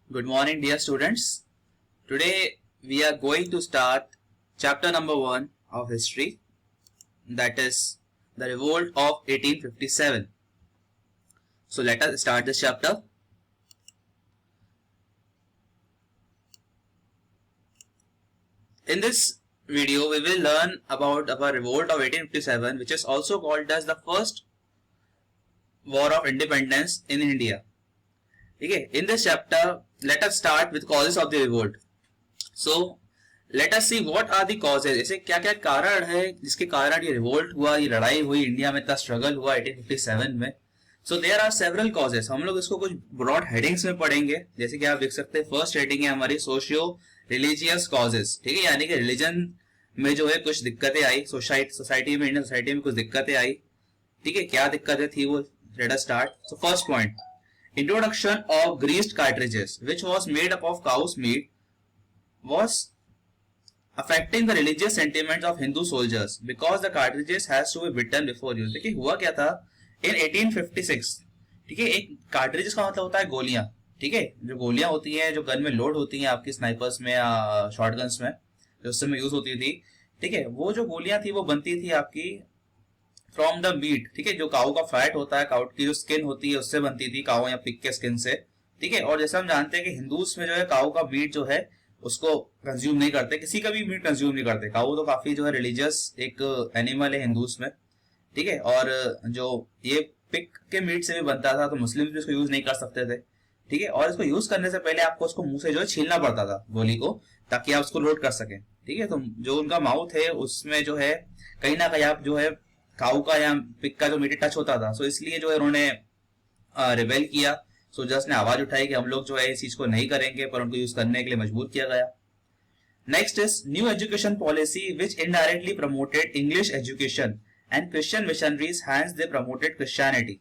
Good morning, dear students. Today we are going to start chapter number 1 of history, that is the revolt of 1857. So let us start this chapter. In this video, we will learn about our revolt of 1857, which is also called as the first war of independence in India. Okay, in this chapter, let us start with causes of the revolt. So, let us see what are the causes. ऐसे क्या क्या कारण है जिसके कारण ये revolt हुआ, ये लड़ाई हुई, इंडिया में इतना स्ट्रगल हुआ 1857 में. So there are several causes. हम लोग इसको कुछ ब्रॉड हेडिंग्स में पढ़ेंगे. जैसे कि आप देख सकते हैं, फर्स्ट हेडिंग है हमारी सोशियो रिलीजियस कॉजेस. ठीक है, यानी कि रिलीजन में जो है कुछ दिक्कतें आई, सोसाइटी में, इंडियन सोसाइटी में कुछ दिक्कतें आई. ठीक है, क्या दिक्कतें थी वो, let us start. So first point, introduction of greased cartridges which was made up of cow's meat was affecting the religious sentiments of Hindu soldiers because the cartridges has to be bitten before use. देखिए हुआ क्या था in 1856. ठीक है, एक cartridges का मतलब होता है गोलियां. ठीक है, जो गोलियां होती हैं जो गन में लोड होती हैं आपकी स्नाइपर्स में या शॉटगन्स में, जो उस समय यूज होती थी. ठीक है, वो जो गोलियां थी वो बनती थी आपकी फ्रॉम द मीट. ठीक है, जो काऊ का फैट होता है, काउ की जो स्किन होती है उससे बनती थी, काऊ या पिग के स्किन से. ठीक है, और जैसे हम जानते हैं कि हिंदूज में जो है काऊ का मीट जो है उसको कंज्यूम नहीं करते, किसी का भी मीट कंज्यूम नहीं करते. काऊ तो काफी जो है रिलीजियस एक एनिमल है हिंदूज में. ठीक है, और जो ये पिग के मीट से भी बनता था तो मुस्लिम भी इसको यूज नहीं कर सकते थे. ठीक है, और इसको यूज करने से पहले आपको उसको मुंह से जो है छीलना पड़ता था गोली को, ताकि आप उसको लोड कर सकें. ठीक है, तो जो उनका माउथ है उसमें जो है कहीं ना कहीं आप जो है काऊ का या पिग का जो मीट टच होता था. सो इसलिए जो है उन्होंने रिबेल किया. सोल्जर्स ने आवाज उठाई कि हम लोग जो है इस चीज को नहीं करेंगे, पर उनको यूज करने के लिए मजबूर किया गया. Next is new education policy which indirectly promoted English education and Christian missionaries, hence they promoted Christianity.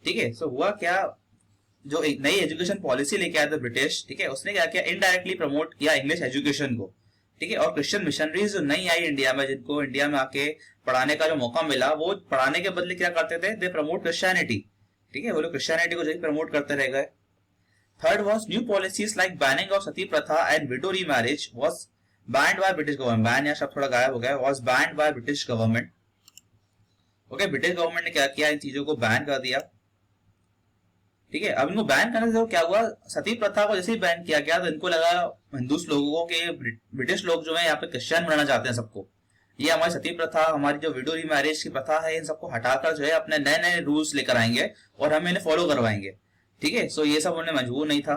ठीक है, सो हुआ क्या, जो एक नई एजुकेशन पॉलिसी लेके आया था ब्रिटिश. ठीक है, उसने क्या किया, इनडायरेक्टली प्रमोट किया इंग्लिश एजुकेशन को. ठीक है, और क्रिश्चियन मिशनरीज जो नहीं आई इंडिया में, जिनको इंडिया में आके पढ़ाने का जो मौका मिला, वो पढ़ाने के बदले क्या करते थे, दे प्रमोट क्रिश्चियनिटी. ठीक है, वो लोग क्रिश्चियनिटी को जो प्रमोट करते रह गए. Third was new policies like banning of sati pratha and widow remarriage was banned by British government. Ban या शब्द थोड़ा गायब हो गया, was banned by British government. Okay, British government ने क्या किया, इन चीजों को बैन कर दिया. ठीक है, अब इनको बैन करने से क्या हुआ, सती प्रथा को जैसे ही बैन किया गया तो इनको लगा हिंदू लोगों को कि ब्रिटिश लोग जो है यहाँ पे क्रिश्चियन बनाना चाहते हैं सबको. ये हमारी सती प्रथा, हमारी जो विडो रीमैरिज की प्रथा है, इन सबको हटाकर जो है अपने नए नए रूल्स लेकर आएंगे और हम इन्हें फॉलो करवाएंगे. ठीक है, सो ये सब उन्हें मंजूर नहीं था.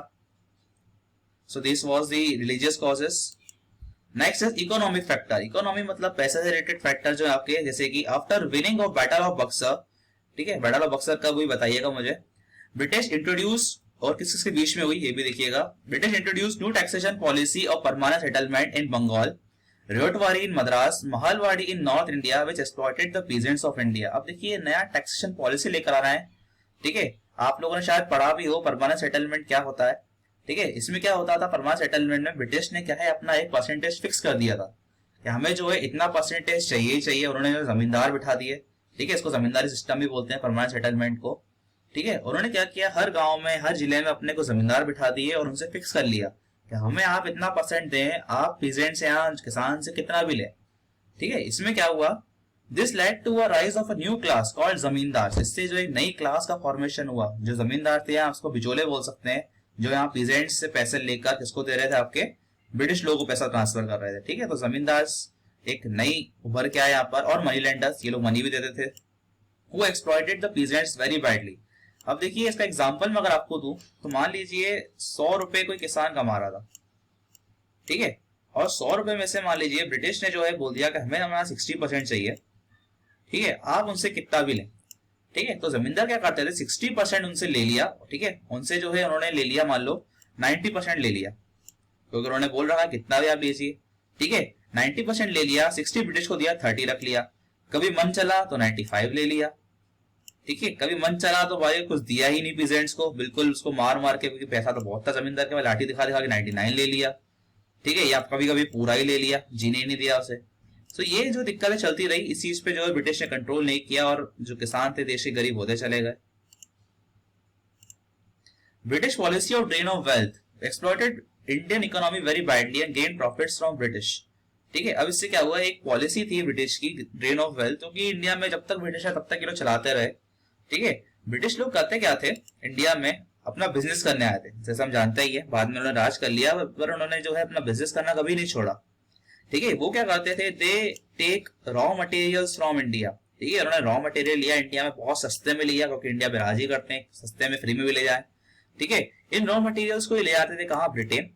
So this was the religious causes. Next is economic factor. Economy मतलब पैसे से रिलेटेड फैक्टर जो है आपके, जैसे कि after winning of battle of Buxar. ठीक है, बैटल ऑफ बक्सर कब हुई बताइएगा मुझे. ब्रिटिश इंट्रोड्यूस, और किसके बीच में हुई ये भी देखिएगा. British introduce new taxation policy of permanent settlement in Bengal, ryotwari in Madras, mahalwari in north India which exploited the peasants of India. अब देखिए नया टैक्सेशन पॉलिसी लेकर आ रहे हैं. ठीक है, आप लोगों ने शायद पढ़ा भी हो परमानेंट सेटलमेंट क्या होता है. ठीक है, इसमें क्या होता था, परमानेंट सेटलमेंट में ब्रिटिश ने क्या है अपना एक परसेंटेज फिक्स कर दिया था कि हमें जो है इतना परसेंटेज चाहिए ही चाहिए. उन्होंने जमींदार बिठा दिए. ठीक है, इसको जमींदारी सिस्टम भी बोलते हैं परमानेंट सेटलमेंट को. ठीक है, उन्होंने क्या किया, हर गांव में हर जिले में अपने को जमींदार बिठा दिए और उनसे फिक्स कर लिया कि हमें आप इतना परसेंट दें, आप पीजेंट से या किसान से कितना भी लें. ठीक है, इसमें क्या हुआ, this led to a rise of a new class called zamindar. इससे जो एक नई क्लास का फॉर्मेशन हुआ. जो जमींदार थे, यहाँ उसको बिचौले बोल सकते हैं, जो यहाँ पीजेंट से पैसे लेकर किसको दे रहे थे, आपके ब्रिटिश लोगों को पैसा ट्रांसफर कर रहे थे. ठीक है, तो जमींदार एक नई उभर के आए यहाँ पर, और मनी लेंडर्स, ये लोग मनी भी देते थे. वो exploited the peasants very badly. अब देखिए इसका एग्जांपल में अगर आपको दूं तो मान लीजिए 100 रुपए कोई किसान कमा रहा था. ठीक है, और 100 रुपए में से मान लीजिए ब्रिटिश ने जो है बोल दिया कि हमें हमारा 60% चाहिए. ठीक है, आप उनसे कितना भी लें. ठीक है, तो जमींदार क्या करते थे, 60% उनसे ले लिया. ठीक है, उनसे जो है उन्होंने ले लिया, मान लो 90% ले लिया, क्योंकि उन्होंने बोल रहा है कितना भी आप लीजिए. ठीक है, 90% ले लिया, 60 ब्रिटिश को दिया, 30 रख लिया. कभी मन चला तो 95 ले लिया. ठीक है, कभी मन चला तो भाई कुछ दिया ही नहीं पीजेंट्स को, बिल्कुल उसको मार मार के, क्योंकि पैसा तो बहुत था जमींदार के, लाठी दिखा दिखा के 99 ले लिया. ठीक है, या कभी कभी पूरा ही ले लिया, जीने ही नहीं दिया उसे. तो ये जो दिक्कतें चलती रही, इस चीज पे जो है ब्रिटिश ने कंट्रोल नहीं किया और जो किसान थे देश के गरीब होते चले गए. British policy of drain of wealth. Exploited Indian economy very badly and gain profits from British. ठीक है, अब इससे क्या हुआ, एक पॉलिसी थी ब्रिटिश की, ड्रेन ऑफ वेल्थ, क्योंकि इंडिया में जब तक ब्रिटिश है तब तक ये लोग चलाते रहे। ठीक है, ब्रिटिश लोग करते क्या थे, इंडिया में अपना बिजनेस करने आए थे, जैसे हम जानते ही है, बाद में उन्होंने राज कर लिया, पर उन्होंने जो है अपना बिजनेस करना कभी नहीं छोड़ा। ठीक है, वो क्या करते थे, they take raw materials from India. ठीक है, उन्होंने रॉ मटेरियल लिया इंडिया में, बहुत सस्ते में लिया, क्योंकि इंडिया में राज ही करते हैं सस्ते में फ्री में भी ले जाए। ठीक है, इन रॉ मटेरियल्स को ले जाते थे कहाँ, ब्रिटेन।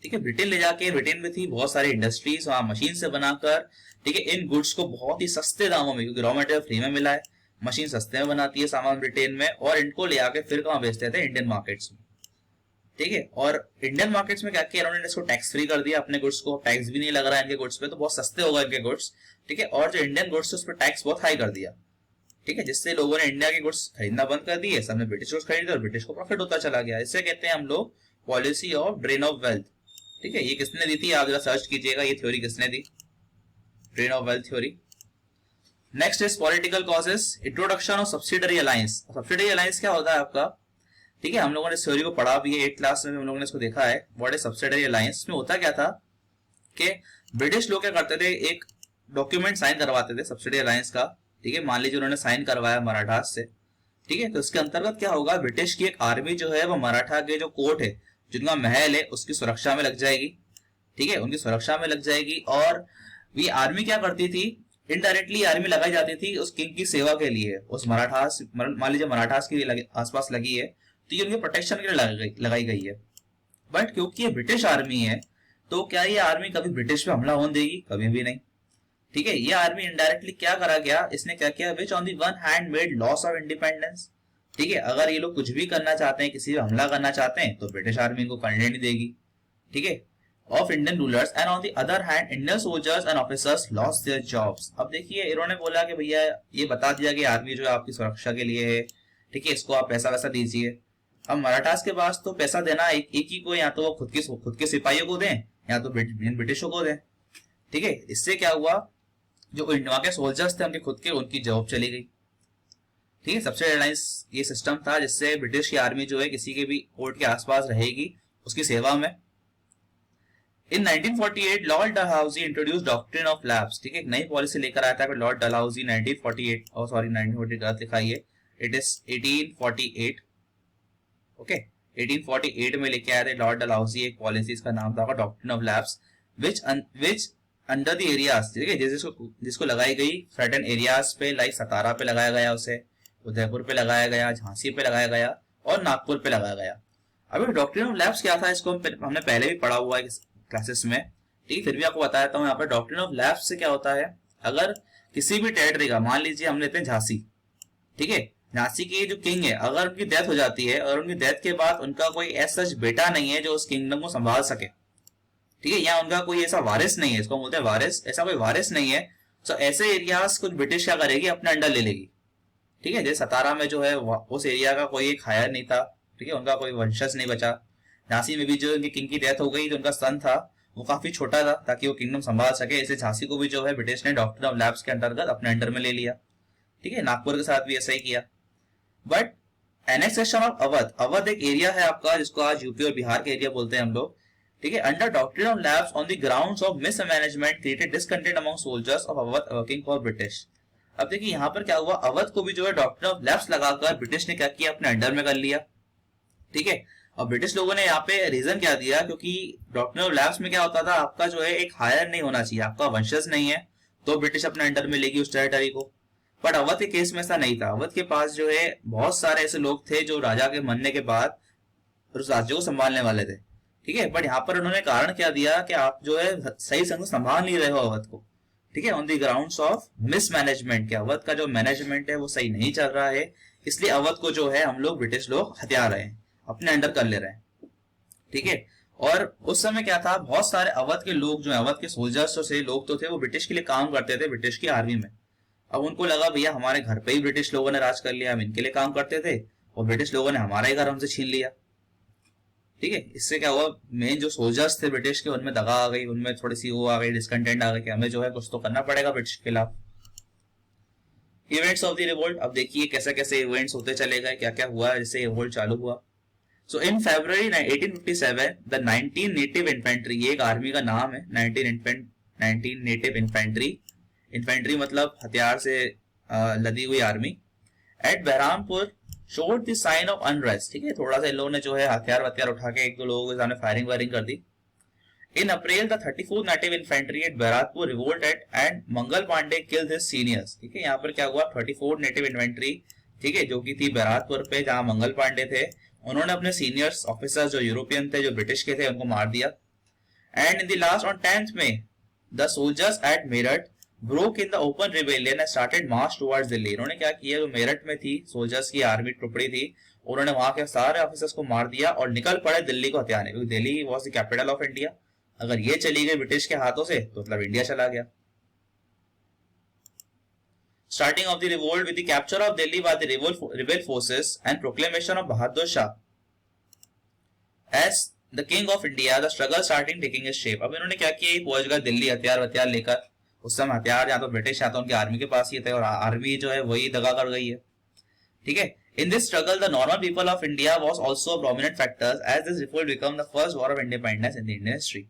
ठीक है, ब्रिटेन ले जाके, ब्रिटेन में थी बहुत सारी इंडस्ट्रीज, वहां मशीन से बनाकर, ठीक है, इन गुड्स को बहुत ही सस्ते दामों में, क्योंकि रॉ मटेरियल फ्री में मिला है, मशीन सस्ते में बनाती है सामान ब्रिटेन में, और इनको ले आके फिर कहाँ बेचते थे, इंडियन मार्केट्स में। ठीक है, और इंडियन मार्केट्स में क्या किया इन्होंने, इसको टैक्स फ्री कर दिया अपने गुड्स को, टैक्स भी नहीं लग रहा है इनके गुड्स पे, तो बहुत सस्ते हो गए इनके गुड्स। ठीक है, और जो इंडियन गुड्स है उस पर टैक्स बहुत हाई कर दिया। ठीक है, जिससे लोगों ने इंडिया के गुड्स खरीदना बंद कर दिए, सबने ब्रिटिश गुड्स खरीदे और ब्रिटिश को प्रॉफिट होता चला गया। इससे कहते हैं हम लोग policy of drain of wealth. ठीक है, ये किसने दी थी, आप जरा सर्च कीजिएगा, ये थ्योरी किसने दी, drain of wealth theory. Next is political causes, introduction of subsidiary alliance. Subsidiary alliance क्या होता है आपका, ठीक है, हम लोगों ने इस थ्योरी को पढ़ा भी है 8th क्लास में, हम लोगों ने इसको देखा है, व्हाट इज सब्सिडरी अलायंस। में होता क्या था कि ब्रिटिश लोग क्या करते थे, एक डॉक्यूमेंट साइन करवाते थे सब्सिडरी अलायंस का। ठीक है, मान लीजिए उन्होंने साइन करवाया मराठास से। ठीक है, तो इसके अंतर्गत क्या होगा, ब्रिटिश की एक आर्मी जो है वो मराठा के जो कोर्ट है, जिनका महल है, उसकी सुरक्षा में लग जाएगी। ठीक है, उनकी सुरक्षा में लग जाएगी, और ये आर्मी क्या करती थी, इनडायरेक्टली आर्मी लगाई जाती थी उस किंग की सेवा के लिए, उस मराठास, मान लीजिए मराठास के आसपास लगी है, तो ये उनके प्रोटेक्शन के लिए लगाई गई है। बट क्योंकि ये ब्रिटिश आर्मी है, तो क्या ये आर्मी कभी ब्रिटिश पे हमला होने देगी, कभी भी नहीं। ठीक है, ये आर्मी इनडायरेक्टली क्या करा गया, इसने क्या किया, which on the one hand made loss of independence. ठीक है, अगर ये लोग कुछ भी करना चाहते हैं, किसी पे हमला करना चाहते हैं, तो ब्रिटिश आर्मी को करने नहीं देगी। ठीक है, of Indian rulers, and on the other hand Indian soldiers and officers lost their jobs. अब देखिए, इन्होंने बोला कि भैया ये बता दिया कि आर्मी जो है आपकी सुरक्षा के लिए है। ठीक है, इसको आप पैसा वैसा दीजिए। अब मराठास के पास तो पैसा देना एक ही को, या तो वो खुद के सिपाहियों को दें, या तो ब्रिटिशों को दें। ठीक है, इससे क्या हुआ, जो वहां के सोल्जर्स थे उनके खुद के, उनकी जॉब चली गई। ठीक है, सबसे एयरलाइंस ये सिस्टम था जिससे ब्रिटिश की आर्मी जो है किसी के भी कोर्ट के आसपास रहेगी, उसकी सेवा में। इन 1948 Lord Dalhousie introduce doctrine of labs. ठीक है, एक नई पॉलिसी लेकर आया था लॉर्ड डलहौजी 1948, और सॉरी 1940 गलत लिखा है, इट इज 1848। ओके, 1848 में लेके आए थे लॉर्ड डलहौजी एक पॉलिसी, इसका नाम था doctrine of labs, which under the areas. ठीक है, जिसको लगाई गई सर्टेन एरियाज पे, लाइक सतारा पे लगाया गया, उसे उदयपुर पे लगाया गया, झांसी पे लगाया गया, और नागपुर पे लगाया गया। अभी डॉक्ट्रिन ऑफ लैब्स क्या था, इसको हमने पहले भी पढ़ा हुआ है क्लासेस में। ठीक है, फिर भी आपको बताता हूँ यहाँ पर डॉक्ट्रिन ऑफ लैब्स से क्या होता है, अगर किसी भी टेरिटरी का, मान लीजिए हम लेते हैं झांसी। ठीक है, झांसी की जो किंग है, अगर उनकी डेथ हो जाती है, और उनकी डेथ के बाद उनका कोई ऐसा बेटा नहीं है जो उस किंगडम को संभाल सके, ठीक है, या उनका कोई ऐसा वारिस नहीं है, इसको बोलते हैं वारिस, ऐसा कोई वारिस नहीं है, तो ऐसे एरियाज कुछ ब्रिटिश क्या करेगी, अपने अंडर ले लेगी। ठीक है, जैसे सतारा में जो है उस एरिया का कोई एक हायर नहीं था। ठीक है, उनका कोई वंशज नहीं बचा। झांसी में भी जो उनकी किंग की डेथ हो गई, जो उनका सन था वो काफी छोटा था, ताकि वो किंगडम संभाल सके। इसे झांसी को भी जो है ब्रिटिश ने डॉक्ट्रिन ऑफ लैब्स के अंतर्गत अपने अंडर में ले लिया। ठीक है, नागपुर के साथ भी ऐसा ही किया। But annexation of Awadh, Awadh एक एरिया है आपका जिसको आज यूपी और बिहार के एरिया बोलते हैं हम लोग। ठीक है, under doctrine of labs on the grounds of mismanagement created discontent among soldiers of Awadh working for British. अब देखिए यहाँ पर क्या हुआ, अवध को भी जो है डॉक्ट्रिन ऑफ लैब्स लगाकर ब्रिटिश ने क्या किया, अपने अंडर में कर लिया। ठीक है, और ब्रिटिश लोगों ने यहाँ पे रीजन क्या दिया, क्योंकि डॉक्ट्रिन ऑफ लैब्स में क्या होता था, आपका जो है एक हायर नहीं होना चाहिए, आपका वंशज नहीं है तो ब्रिटिश अपने अंडर में लेगी उस टेरिटरी को। बट अवध के केस में ऐसा नहीं था। अवध के पास जो है बहुत सारे ऐसे लोग थे जो राजा के मरने के बाद उस राज्य को संभालने वाले थे। ठीक है, बट यहाँ पर उन्होंने कारण क्या दिया कि आप जो है सही संग संभाल नहीं रहे हो अवध को। ठीक है, on the grounds of mismanagement, के अवध का जो मैनेजमेंट है वो सही नहीं चल रहा है, इसलिए अवध को जो है हम लोग ब्रिटिश लोग हथिया रहे हैं, अपने अंडर कर ले रहे हैं। ठीक है, और उस समय क्या था, बहुत सारे अवध के लोग जो है, अवध के सोल्जर्स से लोग तो थे, वो ब्रिटिश के लिए काम करते थे, ब्रिटिश की आर्मी में। अब उनको लगा भैया हमारे घर पे ही ब्रिटिश लोगों ने राज कर लिया, हम इनके लिए काम करते थे और ब्रिटिश लोगों ने हमारा ही घर हमसे छीन लिया। ठीक है, इससे क्या हुआ, मेन जो सोल्जर्स थे ब्रिटिश के, उनमें दगा आ गई, उनमें थोड़ी सी वो आ गई, डिसकंटेंट आ गई कि हमें जो है कुछ तो करना पड़ेगा ब्रिटिश के खिलाफ। इवेंट्स ऑफ द रिवोल्ट, अब देखिए कैसे कैसे इवेंट्स होते चले गए, क्या क्या हुआ जिससे रिवोल्ट चालू हुआ। So in February 1857, the 19 native infantry, ये एक आर्मी का नाम है, 19 native infantry, इन्फेंट्री मतलब हथियार से लदी हुई army, at Baharampur showed the sign of unrest, ठीक है, थोड़ा सा इन लोगों ने जो है हथियार उठा के एक दो लोगों के सामने फायरिंग वायरिंग कर दी. In April, the 34th Native Infantry at Bharatpur revolted and Mangal Pandey killed his seniors. ठीक है, यहाँ पर क्या हुआ, 34th Native Infantry, ठीक है, जो कि थी बहरातपुर पे जहां मंगल पांडे थे, उन्होंने अपने सीनियर्स ऑफिसर्स जो यूरोपियन थे, जो ब्रिटिश के थे, उनको मार दिया. And in the last on 10th May, the soldiers at Meerut broke in the open rebellion and started march towards Delhi. इन्होंने क्या किया, जो मेरठ में थी सोल्जर्स की आर्मी टुकड़ी थी, उन्होंने वहां के सारे ऑफिसर्स को मार दिया और निकल पड़े दिल्ली को हथियाने, क्योंकि Delhi was the capital of India. अगर ये चली गई ब्रिटिश के हाथों से तो मतलब इंडिया चला गया. Starting of the revolt with the capture of Delhi by the rebel forces and proclamation of Bahadur Shah as the king of India, the struggle starting taking its shape. अब इन्होंने क्या किया, पहुंच गए दिल्ली हथियार लेकर. उस समय हथियार या तो ब्रिटिश या तो उनकी आर्मी के पास ही थे, और आर्मी जो है वही दगा कर गई है. ठीक है. In this struggle, the normal people of India was also a prominent factor, as this revolt became the first war of independence in the Indian history.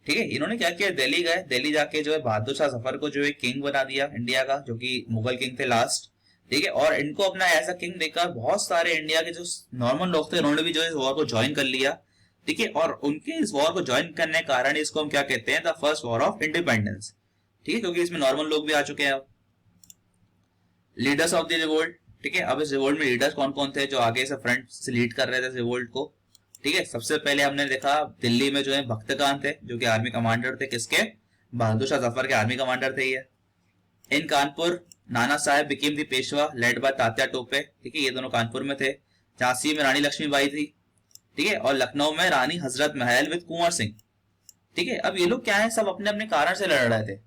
ठीक है. इन्होंने क्या किया, दिल्ली गए, दिल्ली जाके जो है बहादुर शाह जफर को जो है किंग बना दिया इंडिया का, जो कि मुगल किंग थे लास्ट. ठीक है. और इनको अपना ऐसा किंग देकर बहुत सारे इंडिया के जो नॉर्मल लोग थे, उन्होंने भी जो इस वॉर को ज्वाइन कर लिया. ठीक है. और उनके इस वॉर को ज्वाइन करने के कारण इसको हम क्या कहते हैं, the first war of independence. ठीक है, क्योंकि इसमें नॉर्मल लोग भी आ चुके हैं. Leaders of the revolt. ठीक है. अब इस रिवोल्ट में लीडर्स कौन कौन थे जो आगे से फ्रंट से लीड कर रहे थे रिवोल्ट को. ठीक है. सबसे पहले हमने देखा दिल्ली में जो है भक्त खान थे, जो कि आर्मी कमांडर थे, किसके, बहादुर शाह जफर के आर्मी कमांडर थे ये. In Kanpur Nana Sahib became the Peshwa led by Tatya Tope. ठीक है. ये दोनों कानपुर में थे. झांसी में रानी लक्ष्मीबाई थी. ठीक है. और लखनऊ में रानी हजरत महल विद कुंवर सिंह. ठीक है. अब ये लोग क्या है, सब अपने अपने कारण से लड़ रहे थे.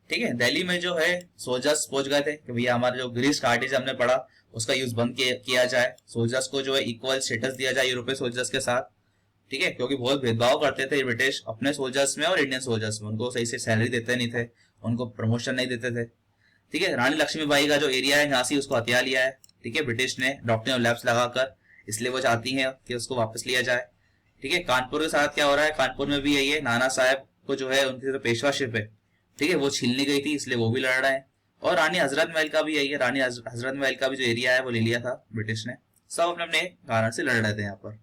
ठीक है. दिल्ली में जो है सोल्जर्स पहुंच गए थे कि भैया हमारा जो ग्रीस कार्टेज हमने पढ़ा उसका यूज बंद किया जाए, सोल्जर्स को जो है इक्वल स्टेटस दिया जाए यूरोपीय सोल्जर्स के साथ. ठीक है. क्योंकि बहुत भेदभाव करते थे ब्रिटिश अपने सोल्जर्स में और इंडियन सोल्जर्स में, उनको सही से सैलरी देते नहीं थे, उनको प्रमोशन नहीं देते थे. ठीक है. रानी लक्ष्मीबाई का जो एरिया है झांसी, उसको हथिया लिया है. ठीक है. ब्रिटिश ने डॉक्टर लैब्स लगाकर, इसलिए वो चाहती है कि उसको वापस लिया जाए. ठीक है. कानपुर के साथ क्या हो रहा है, कानपुर में भी यही है, नाना साहब को जो है उनकी जो पेशवाशिप है, ठीक है, वो छीननी गई थी, इसलिए वो भी लड़ रहे हैं. और रानी हजरत महल का भी यही है, रानी हजरत महल का भी जो एरिया है वो ले लिया था ब्रिटिश ने. सब अपने अपने कारण से लड़ रहे थे यहाँ पर.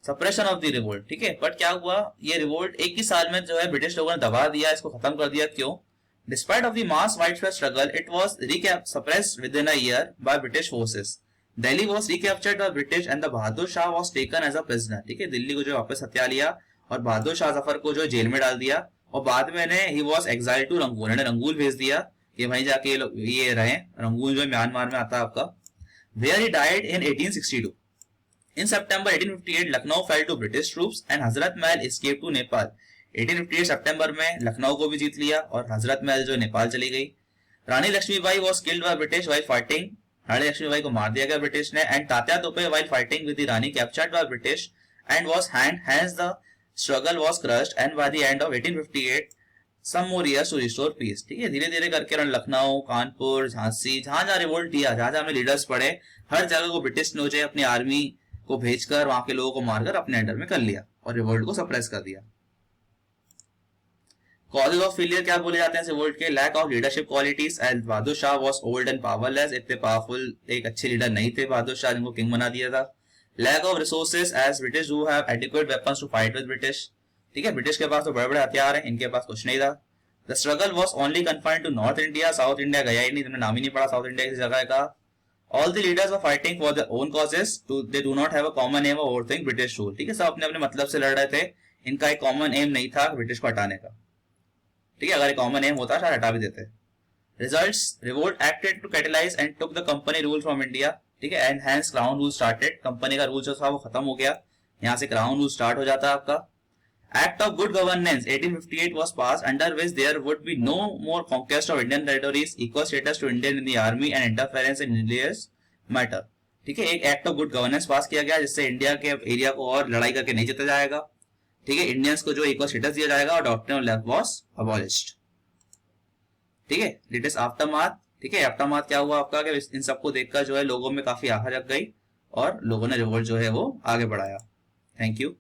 Suppression of the revolt. ठीक है. बट क्या हुआ, ये रिवोल्ट एक ही साल में जो है ब्रिटिश लोगों ने दबा दिया, इसको खत्म कर दिया. क्यों? Despite of the mass widespread struggle, it was suppressed within a year by British forces. Delhi was recaptured by British and the Bahadur Shah was taken as a prisoner. ठीक है. दिल्ली को जो वापस हत्या लिया और बहादुर शाह जफर को जो जेल में डाल दिया, और बाद में ही वाज एक्साइल्ड टू रंगून, इन्हें रंगून भेज दिया कि वहीं जाके ये रहे. रंगून जो म्यांमार में आता है आपका. Where he died in 1862. In September 1858, Lucknow fell to British troops and Hazrat Mahal escaped to Nepal. 1858 सितंबर में लखनऊ को भी जीत लिया और हजरत महल जो नेपाल चली गई. रानी Lakshmibai was killed by British while fighting. रानी लक्ष्मीबाई को मार दिया गया ब्रिटिश ने. And तात्या तोपे while fighting with the Rani captured by British and was hanged. Hence the struggle was crushed and by the end of 1858 some more years to restore peace. ठीक है. धीरे धीरे करके लखनऊ, कानपुर, झांसी, जहां जहां रिवोल्ट किया, जहां जहां हमने लीडर्स पढ़े, हर जगह को ब्रिटिश ने जो अपनी आर्मी को भेजकर वहां के लोगों को मारकर अपने अंडर में कर लिया और रिवोल्ट को सप्रेस कर दिया. कॉजेज ऑफ फेलियर क्या बोले जाते हैं रिवोल्ट के? Lack of leadership qualities, as Bahadur Shah was old and powerless. इतने पावरफुल एक अच्छे लीडर नहीं थे बहादुर शाह, जिनको किंग बना दिया था. Lack of resources, as British do have adequate weapons to fight with British. ठीक है. ब्रिटिश के पास तो बड़े बड़े हथियार हैं, इनके पास कुछ नहीं था. The struggle was only confined to north India. South India गया ही नहीं, तुमने नाम ही नहीं पड़ा साउथ इंडिया की जगह का. All the leaders are fighting for their own causes. They do not have a common aim of overthrowing British rule. ठीक है. सब अपने अपने मतलब से लड़ रहे थे, इनका एक कॉमन एम नहीं था ब्रिटिश को हटाने का. ठीक है. अगर एक कॉमन एम होता शायद हटा भी देते. Results: revolt acted to catalyze and took the company rule from India. ठीक है. And hence crown rule started. Company का रूल जो था वो खत्म हो गया, यहाँ से क्राउन रूल स्टार्ट हो जाता है आपका. Act of Good Governance 1858 was passed, under which there would be no more conquest of Indian territories, equal status to Indian in the army and interference in India's matter. ठीक है. एक act of good governance पास किया गया जिससे India के area को और लड़ाई करके नहीं जीता जाएगा. ठीक है. इंडियंस को जो इक्वल स्टेटस दिया जाएगा और doctrine of left was abolished. ठीक है. Latest aftermath. ठीक है. आफ्टरमाथ क्या हुआ आपका कि इन सबको देखकर जो है लोगों में काफी आशा जग गई और लोगों ने रिवोल्ट जो है वो आगे बढ़ाया। Thank you.